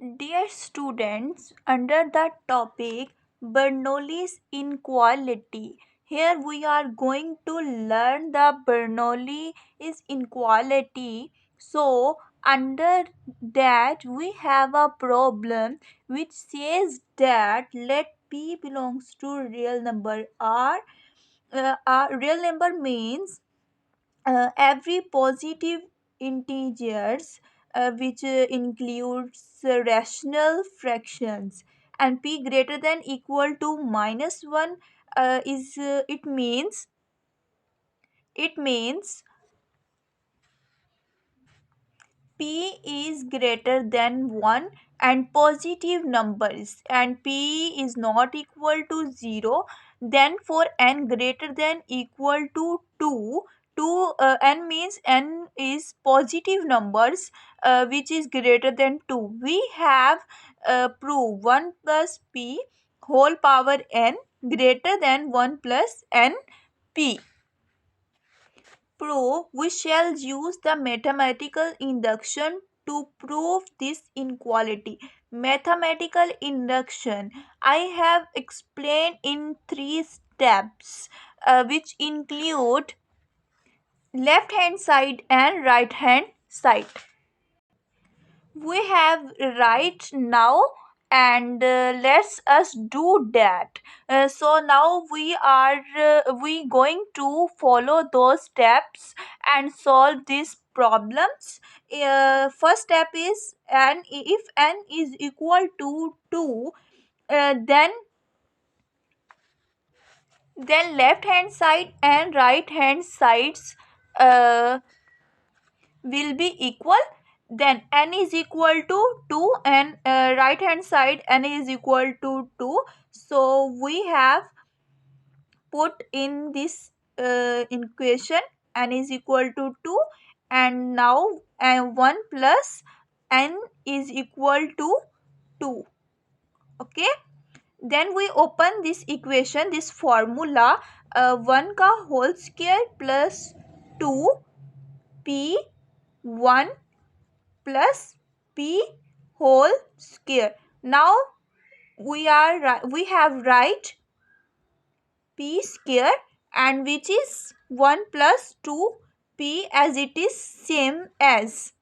Dear students, under the topic Bernoulli's inequality, here we are going to learn the Bernoulli's inequality. So, under that, we have a problem which says that let P belongs to real number R. Real number means every positive integers which includes rational fractions, and p greater than equal to minus 1 is it means p is greater than 1 and positive numbers, and p is not equal to 0. Then for n greater than equal to 2, n means n is positive numbers which is greater than 2. We have prove 1 plus p whole power n greater than 1 plus n p. Prove, we shall use the mathematical induction to prove this inequality. Mathematical induction I have explained in 3 steps, which include left hand side and right hand side. We have right now, and let's us do that. So now we going to follow those steps and solve these problems. First step is, and if n is equal to 2, then left hand side and right hand sides uh, will be equal. Then n is equal to 2 and right hand side n is equal to 2. So we have put in this equation n is equal to 2, and now 1 plus n is equal to 2. Okay, then we open this equation, this formula, 1 का whole square plus 2 p 1 plus p whole square. Now we have write p square, and which is 1 plus 2 p, as it is same as.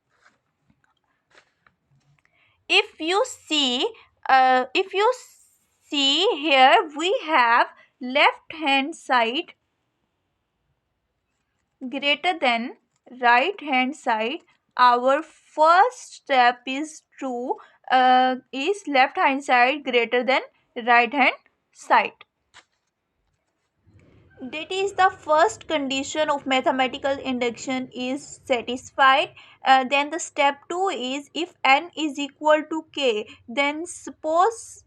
If you see, here we have left hand side greater than right hand side. Our first step is true, is left hand side greater than right hand side. That is the first condition of mathematical induction is satisfied. Then the step 2 is, if n is equal to k, then suppose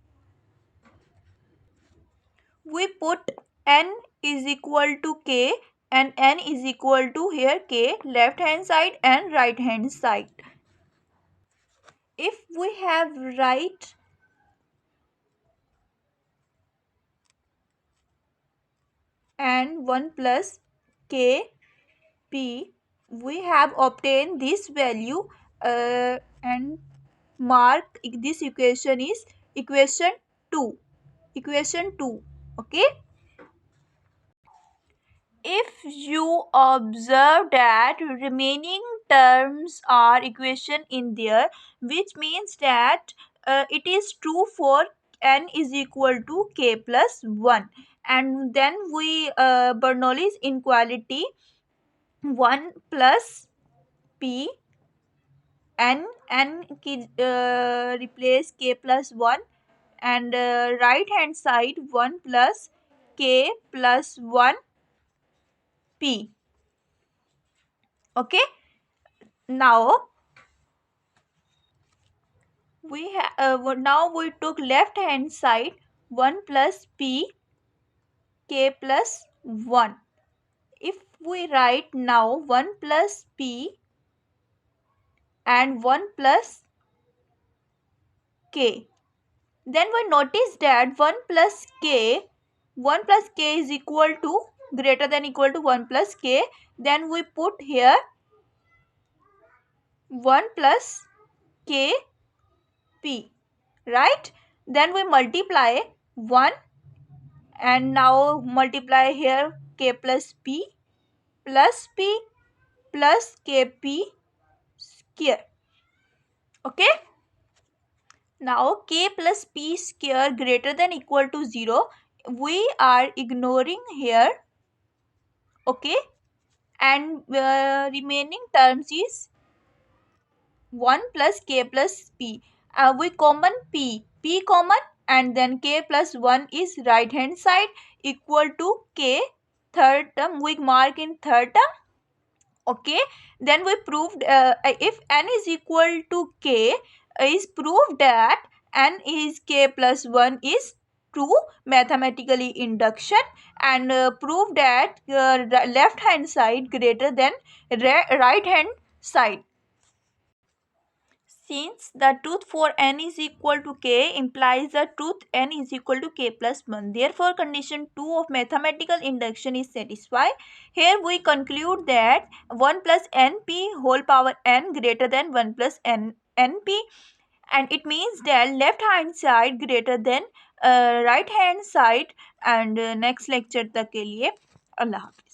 we put n is equal to k, and n is equal to here k, left hand side and right hand side. If we have right and 1 plus k p, we have obtained this value, and mark this equation is equation 2. Okay, if you observe that remaining terms are equation in there, which means that it is true for n is equal to k plus 1. And then we Bernoulli's inequality, 1 plus p n replace k plus 1, and right hand side 1 plus k plus 1 p. Okay, now now we took left hand side 1 plus p k plus 1. If we write now 1 plus p and 1 plus k, then we notice that 1 plus k is equal to greater than equal to 1 plus k. Then we put here 1 plus k p, right? Then we multiply 1 and now multiply here k plus p plus kp square. Okay. Now k plus p square greater than equal to 0. We are ignoring here. Okay. And remaining terms is 1 plus k plus p. We common p common, and then k plus 1 is right hand side equal to k. Third term we mark in third term. Okay, then we proved if n is equal to k, is proved that n is k plus 1 is true, mathematically induction, and prove that left hand side greater than right hand side. Since the truth for n is equal to k implies the truth n is equal to k plus 1. Therefore, condition 2 of mathematical induction is satisfied. Here we conclude that 1 plus np whole power n greater than 1 plus np, and it means that left hand side greater than right hand side. And next lecture तक के लिए अल्लाह हाफिज.